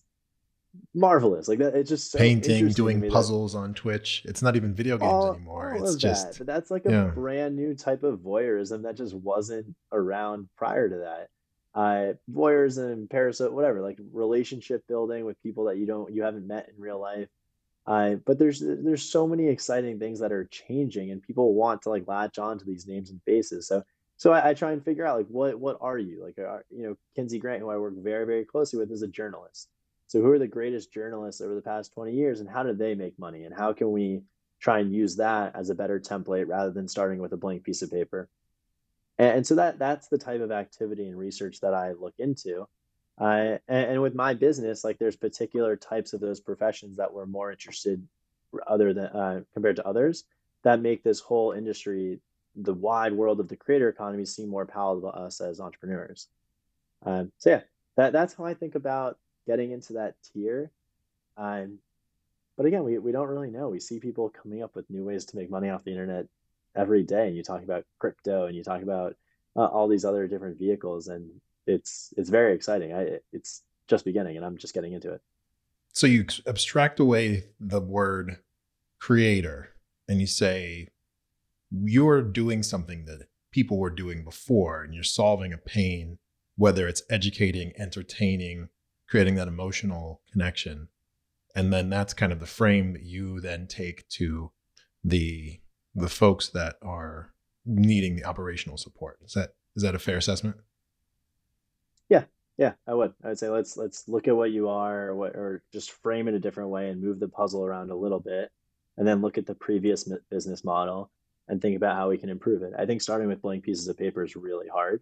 marvelous. Like that, it's just so Painting, interesting to doing me that puzzles on Twitch. It's not even video games anymore. all It's of that, just, but that's like a yeah. brand new type of voyeurism that just wasn't around prior to that. Voyeurism, parasite, whatever, like relationship building with people that you haven't met in real life. But there's so many exciting things that are changing, and people want to like latch on to these names and faces. So I try and figure out like what are you like? Kinsey Grant, who I work very very closely with, is a journalist. So who are the greatest journalists over the past 20 years, and how did they make money, and how can we try and use that as a better template rather than starting with a blank piece of paper? And so that's the type of activity and research that I look into. And with my business, like there's particular types of those professions that we're more interested other than compared to others that make this whole industry, the wide world of the creator economy, seem more palatable to us as entrepreneurs. So yeah, that's how I think about getting into that tier. Um, but again, we don't really know. We see people coming up with new ways to make money off the internet every day. And you talk about crypto and you talk about all these other different vehicles, and it's very exciting. It's just beginning, and I'm just getting into it. So you abstract away the word creator and you say you're doing something that people were doing before and you're solving a pain, whether it's educating, entertaining, creating that emotional connection. And then that's kind of the frame that you then take to the folks that are needing the operational support. Is that a fair assessment? Yeah, yeah, I would say let's look at what you are, or just frame it a different way and move the puzzle around a little bit, and then look at the previous business model and think about how we can improve it. I think starting with blank pieces of paper is really hard,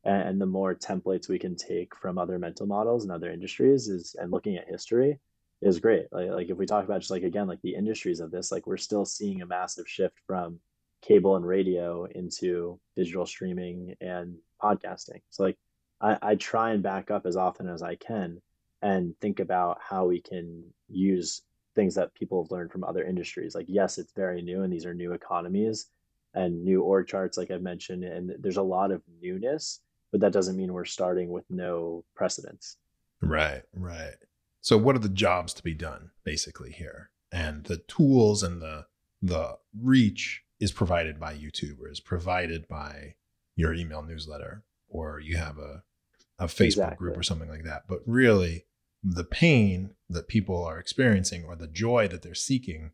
and the more templates we can take from other mental models and other industries is, and looking at history is great. Like if we talk about just like again like the industries of this, like we're still seeing a massive shift from cable and radio into digital streaming and podcasting. So like I try and back up as often as I can and think about how we can use things that people have learned from other industries. Like, yes, it's very new and these are new economies and new org charts, like I've mentioned, and there's a lot of newness, but that doesn't mean we're starting with no precedence. Right, right. So what are the jobs to be done basically here? And the tools and the reach is provided by YouTube, or is provided by your email newsletter, or you have a Facebook group Exactly. or something like that. But really the pain that people are experiencing or the joy that they're seeking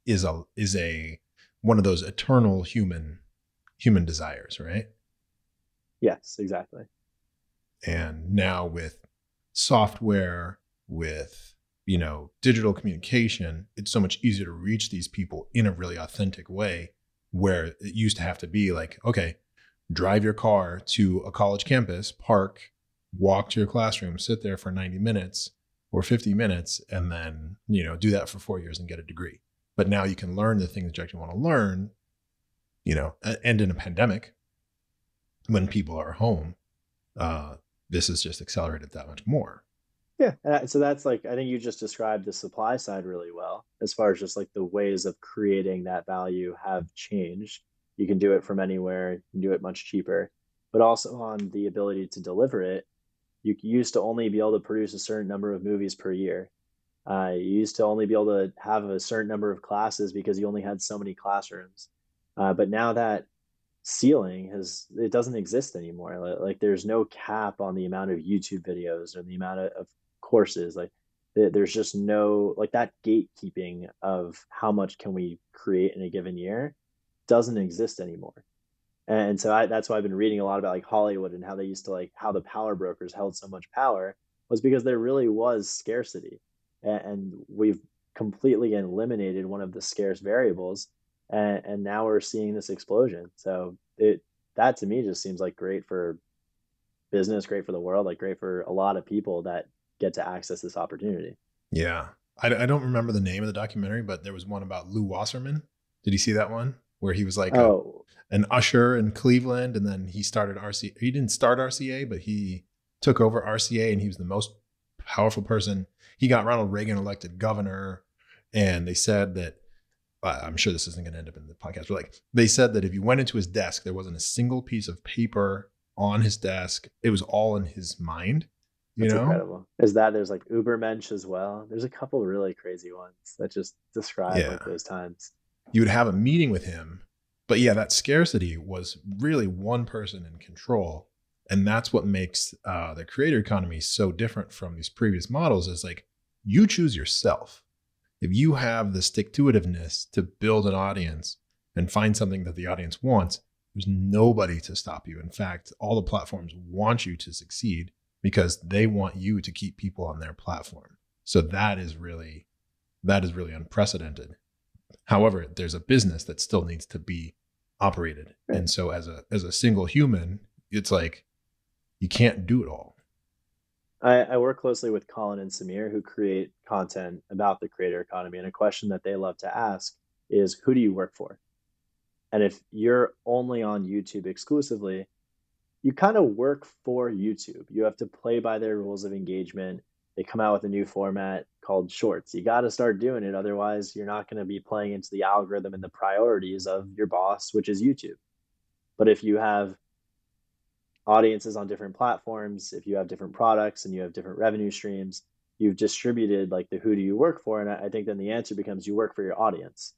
is a one of those eternal human desires, right? Yes, exactly. And now with software, with digital communication, it's so much easier to reach these people in a really authentic way, where it used to have to be like, okay, drive your car to a college campus, park, walk to your classroom, sit there for 90 minutes or 50 minutes, and then do that for 4 years and get a degree. But now you can learn the things that you actually want to learn, and in a pandemic when people are home, this has just accelerated that much more. Yeah. So that's like, I think you just described the supply side really well, as far as just like the ways of creating that value have changed. You can do it from anywhere, you can do it much cheaper, but also on the ability to deliver it. You used to only be able to produce a certain number of movies per year. You used to only be able to have a certain number of classes because you only had so many classrooms. But now that ceiling has, it doesn't exist anymore. Like there's no cap on the amount of YouTube videos or the amount of courses. Like there's just no, like that gatekeeping of how much can we create in a given year doesn't exist anymore. And so that's why I've been reading a lot about like Hollywood and how they used to, like how the power brokers held so much power was because there really was scarcity. And we've completely eliminated one of the scarce variables. And now we're seeing this explosion. So that to me just seems like great for business, great for the world, like great for a lot of people that get to access this opportunity. Yeah. I don't remember the name of the documentary, but there was one about Lou Wasserman. Did you see that one where he was like Oh, an usher in Cleveland, and then he started RCA? He didn't start RCA, but he took over RCA, and he was the most powerful person. He got Ronald Reagan elected governor, and they said that, I'm sure this isn't going to end up in the podcast, but like they said that if you went into his desk, there wasn't a single piece of paper on his desk. It was all in his mind, you that's know? incredible. Is that there's like Ubermensch as well. There's a couple of really crazy ones that just describe Yeah. like those times. You would have a meeting with him. But yeah, that scarcity was really one person in control. And that's what makes the creator economy so different from these previous models, is like you choose yourself. If you have the stick to itiveness to build an audience and find something that the audience wants, there's nobody to stop you. In fact, all the platforms want you to succeed because they want you to keep people on their platform. So that is really unprecedented. However, there's a business that still needs to be operated. Right. And so as a single human, it's like you can't do it all. I work closely with Colin and Samir, who create content about the creator economy. And a question that they love to ask is, who do you work for? And if you're only on YouTube exclusively, you kind of work for YouTube. You have to play by their rules of engagement. They come out with a new format called Shorts. You got to start doing it. Otherwise, you're not going to be playing into the algorithm and the priorities of your boss, which is YouTube. But if you have audiences on different platforms, if you have different products and you have different revenue streams, you've distributed like the who do you work for. And I think then the answer becomes you work for your audience.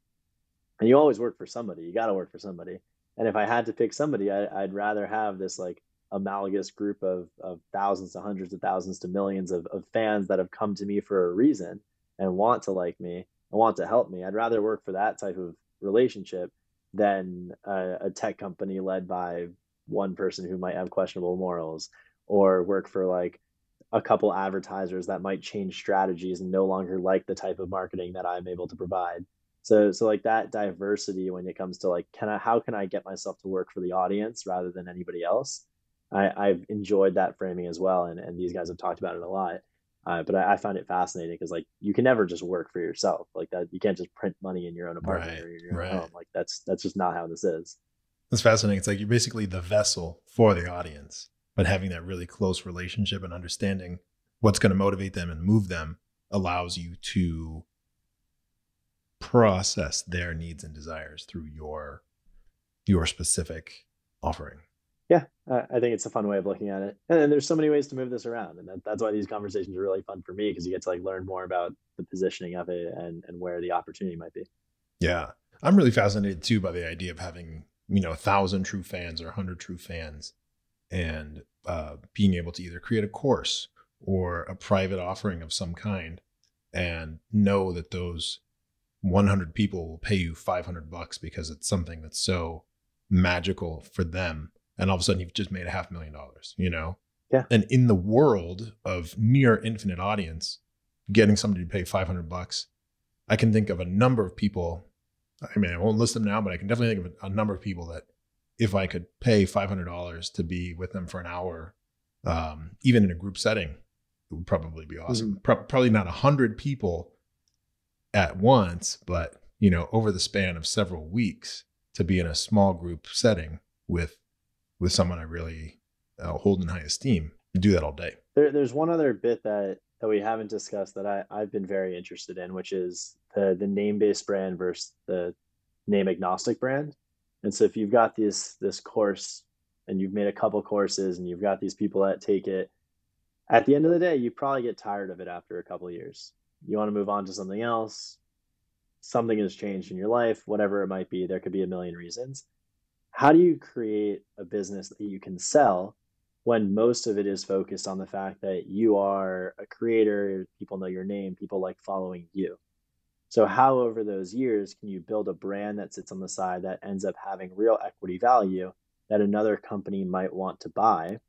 And you always work for somebody. You got to work for somebody. And if I had to pick somebody, I'd rather have this like amalgamous group of thousands to hundreds of thousands to millions of fans that have come to me for a reason and want to like me and want to help me. I'd rather work for that type of relationship than a tech company led by one person who might have questionable morals, or work for like a couple advertisers that might change strategies and no longer like the type of marketing that I'm able to provide. So like that diversity when it comes to like, how can I get myself to work for the audience rather than anybody else? I've enjoyed that framing as well, and these guys have talked about it a lot. But I find it fascinating because like you can never just work for yourself like that. You can't just print money in your own apartment Right. or in your own Right. home. Like that's just not how this is. That's fascinating. It's like you're basically the vessel for the audience, but having that really close relationship and understanding what's going to motivate them and move them allows you to process their needs and desires through your specific offering. Yeah, I think it's a fun way of looking at it. And there's so many ways to move this around, and that's why these conversations are really fun for me because you get to like learn more about the positioning of it and where the opportunity might be. Yeah. I'm really fascinated too by the idea of having, 1,000 true fans or 100 true fans and being able to either create a course or a private offering of some kind and know that those 100 people will pay you $500 because it's something that's so magical for them. And all of a sudden you've just made $500,000, Yeah. And in the world of near infinite audience, getting somebody to pay $500, I can think of a number of people. I mean, I won't list them now, but I can definitely think of a number of people that if I could pay $500 to be with them for an hour, even in a group setting, it would probably be awesome. Mm-hmm. Probably not 100 people at once, but over the span of several weeks to be in a small group setting with someone I really hold in high esteem, do that all day. There's one other bit that we haven't discussed that I've been very interested in, which is the name-based brand versus the name agnostic brand. And so if you've got this course and you've made a couple courses and you've got these people that take it, at the end of the day, you probably get tired of it after a couple of years. You want to move on to something else. Something has changed in your life, whatever it might be. There could be a million reasons. How do you create a business that you can sell when most of it is focused on the fact that you are a creator, people know your name, people like following you? So how over those years can you build a brand that sits on the side that ends up having real equity value that another company might want to buy,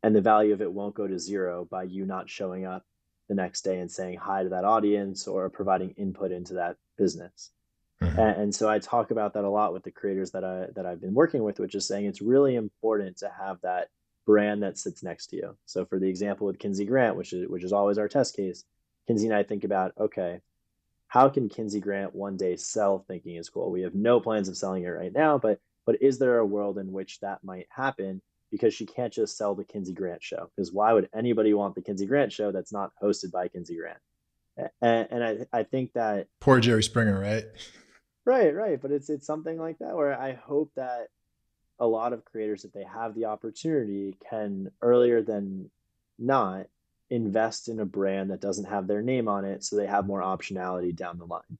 and the value of it won't go to zero by you not showing up the next day and saying hi to that audience or providing input into that business? And so I talk about that a lot with the creators that I've been working with, which is saying it's really important to have that brand that sits next to you. So for the example with Kinsey Grant, which is always our test case, Kinsey and I think about, okay, how can Kinsey Grant one day sell Thinking is Cool? We have no plans of selling it right now, but is there a world in which that might happen? Because she can't just sell the Kinsey Grant show. Because why would anybody want the Kinsey Grant show that's not hosted by Kinsey Grant? And I think that Poor Jerry Springer, right? right. But it's something like that where I hope that a lot of creators, if they have the opportunity, can earlier than not invest in a brand that doesn't have their name on it so they have more optionality down the line.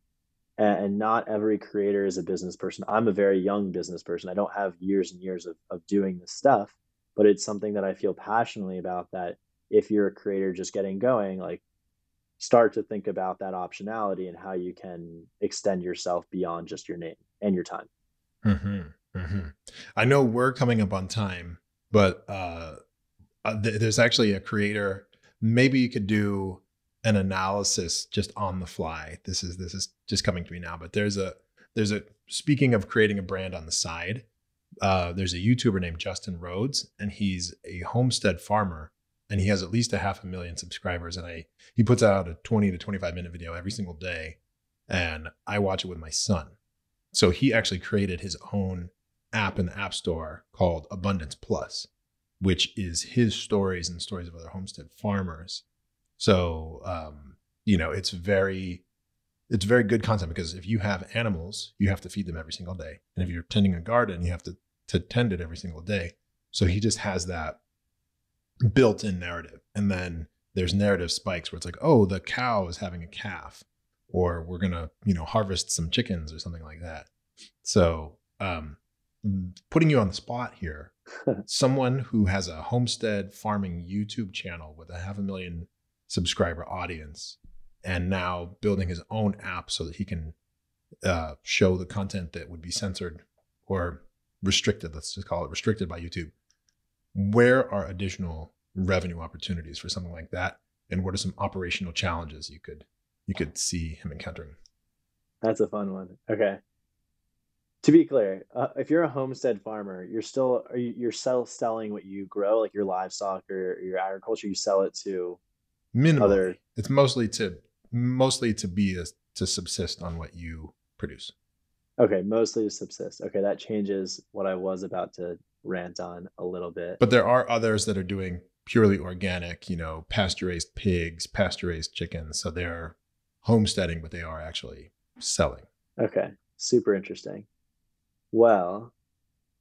And not every creator is a business person. I'm a very young business person. I don't have years and years of doing this stuff, but it's something that I feel passionately about, that if you're a creator just getting going, like start to think about that optionality and how you can extend yourself beyond just your name and your time. I know we're coming up on time, but there's actually a creator. Maybe you could do an analysis just on the fly. This is just coming to me now, but there's a speaking of creating a brand on the side, there's a YouTuber named Justin Rhodes, and he's a homestead farmer, and he has at least 500,000 subscribers. And he puts out a 20 to 25-minute video every single day, and I watch it with my son. So he actually created his own app in the App Store called Abundance Plus, which is his stories and stories of other homestead farmers. So, it's very good content, because if you have animals, you have to feed them every single day. And if you're tending a garden, you have to tend it every single day. So he just has that built-in narrative. And then there's narrative spikes where it's like, oh, the cow is having a calf, or we're going to, harvest some chickens or something like that. So, putting you on the spot here, someone who has a homestead farming YouTube channel with 500,000 subscriber audience, and now building his own app so that he can show the content that would be censored or restricted, let's just call it restricted by YouTube. Where are additional revenue opportunities for something like that? And what are some operational challenges you could see him encountering? That's a fun one. Okay. To be clear, if you're a homestead farmer, you're selling what you grow, like your livestock or your agriculture. You sell it to minimally. Other. It's mostly to subsist on what you produce. Okay, mostly to subsist. Okay, that changes what I was about to rant on a little bit. But there are others that are doing purely organic, pasture-raised pigs, pasture-raised chickens. So they're homesteading, but they are actually selling. Okay, super interesting. Well,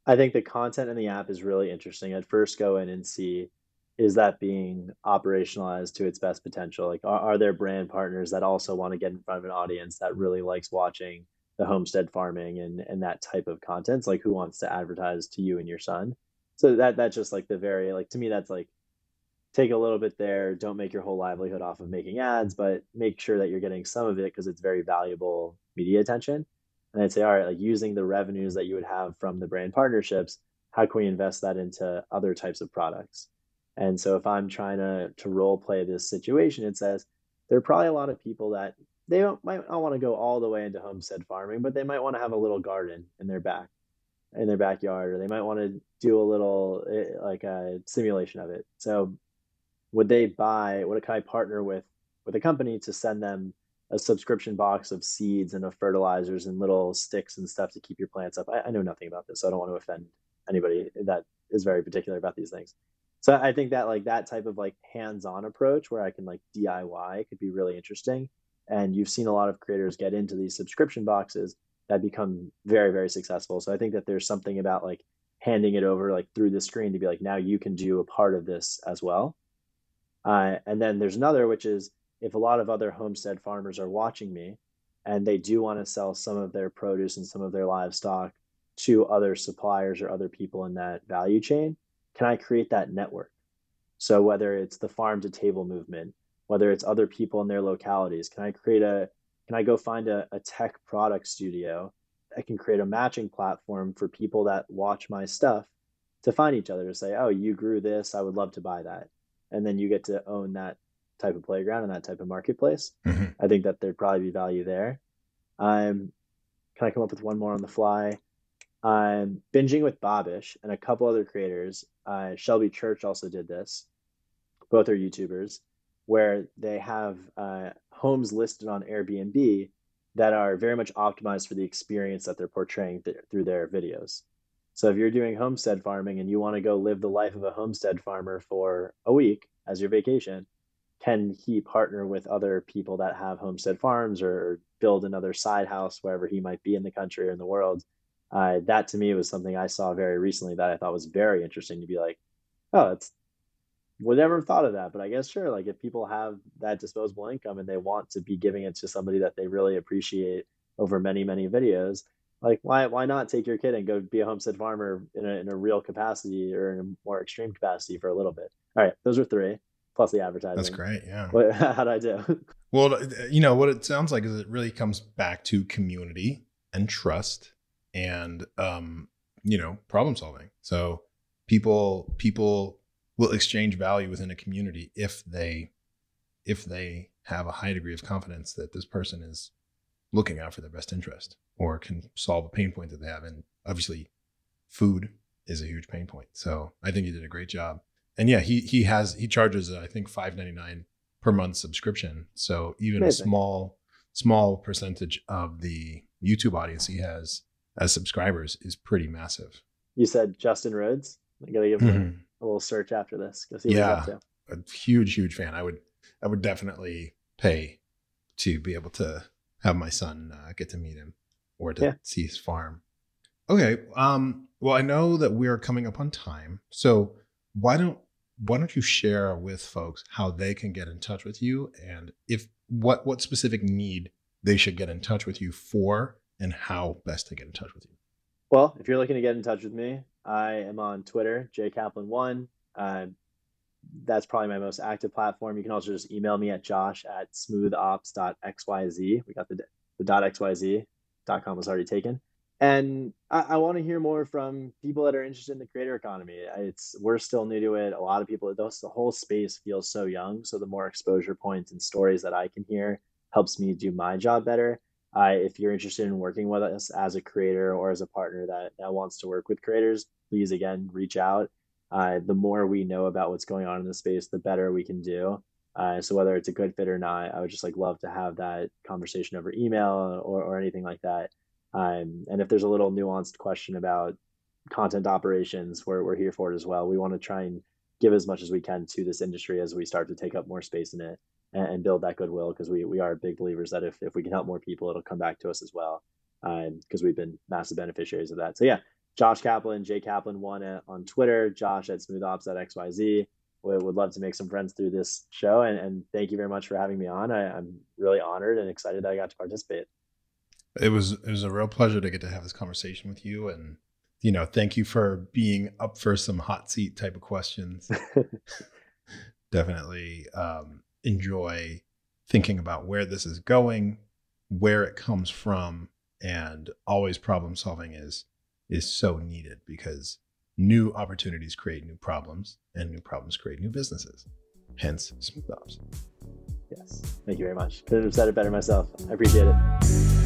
I think the content in the app is really interesting. I'd first go in and see, is that being operationalized to its best potential? Like, are there brand partners that also want to get in front of an audience that really likes watching the homestead farming and that type of content? Like, who wants to advertise to you and your son? So that's just like to me, that's like, take a little bit there. Don't make your whole livelihood off of making ads, but make sure that you're getting some of it because it's very valuable media attention. And I'd say, all right, like using the revenues that you would have from the brand partnerships, how can we invest that into other types of products? And so if I'm trying to role play this situation, it says there are probably a lot of people that might not want to go all the way into homestead farming, but they might want to have a little garden in their backyard, or they might want to do a little like a simulation of it. So can I partner with a company to send them a subscription box of seeds and of fertilizers and little sticks and stuff to keep your plants up? I know nothing about this, so I don't want to offend anybody that is very particular about these things. So I think that like that type of like hands-on approach where I can like DIY could be really interesting. And you've seen a lot of creators get into these subscription boxes that become very, very successful. So I think that there's something about like handing it over like through the screen to be like, now you can do a part of this as well. And then there's another, which is if a lot of other homestead farmers are watching me and they do want to sell some of their produce and some of their livestock to other suppliers or other people in that value chain, can I create that network? So whether it's the farm to table movement, whether it's other people in their localities, can I go find a tech product studio that can create a matching platform for people that watch my stuff to find each other, to say, oh, you grew this, I would love to buy that. And then you get to own that type of playground and that type of marketplace. Mm-hmm. I think that there'd probably be value there. Can I come up with one more on the fly? Binging with Bobbish and a couple other creators. Shelby Church also did this. Both are YouTubers, where they have homes listed on Airbnb that are very much optimized for the experience that they're portraying through their videos. So if you're doing homestead farming and you want to go live the life of a homestead farmer for a week as your vacation, can he partner with other people that have homestead farms or build another side house wherever he might be in the country or in the world? That to me was something I saw very recently that I thought was very interesting, to be like, oh, would never have thought of that, but I guess sure. Like if people have that disposable income and they want to be giving it to somebody that they really appreciate over many, many videos, like why not take your kid and go be a homestead farmer in a real capacity or in a more extreme capacity for a little bit? All right, those are three plus the advertising. That's great. Yeah. How'd I do? Well, what it sounds like is it really comes back to community and trust and problem solving. So people will exchange value within a community if they have a high degree of confidence that this person is looking out for their best interest or can solve a pain point that they have. And obviously food is a huge pain point. So I think you did a great job. And yeah, he charges I think $5.99 per month subscription. So even a Amazing. small percentage of the YouTube audience he has as subscribers is pretty massive. You said Justin Rhodes. I gotta give him Mhm. a little search after this. Go see what he's up Yeah, to. a huge fan. I would definitely pay to be able to have my son get to meet him or to Yeah. see his farm. Okay. Well, I know that we are coming up on time, so why don't you share with folks how they can get in touch with you, and if what specific need they should get in touch with you for, and how best to get in touch with you. Well, if you're looking to get in touch with me, I am on Twitter, jkaplan1. Uh, that's probably my most active platform. You can also just email me at josh@smoothops.xyz. We got the .xyz.com was already taken. And I want to hear more from people that are interested in the creator economy. We're still new to it. A lot of people, the whole space feels so young. So the more exposure points and stories that I can hear helps me do my job better. If you're interested in working with us as a creator or as a partner that wants to work with creators, please again reach out. The more we know about what's going on in the space, the better we can do. So whether it's a good fit or not, I would just love to have that conversation over email or anything like that. And if there's a little nuanced question about content operations, we're here for it as well. We want to try and give as much as we can to this industry as we start to take up more space in it and build that goodwill, because we are big believers that if we can help more people, it'll come back to us as well, because we've been massive beneficiaries of that. So yeah, Josh Kaplan, jkaplan1 on Twitter, josh@smoothops.xyz. We would love to make some friends through this show. And thank you very much for having me on. I'm really honored and excited that I got to participate. It was a real pleasure to get to have this conversation with you, and thank you for being up for some hot seat type of questions. Definitely enjoy thinking about where this is going, where it comes from, and always problem solving is so needed, because new opportunities create new problems, and new problems create new businesses. Hence, Smooth Ops. Yes. Thank you very much. Couldn't have said it better myself. I appreciate it.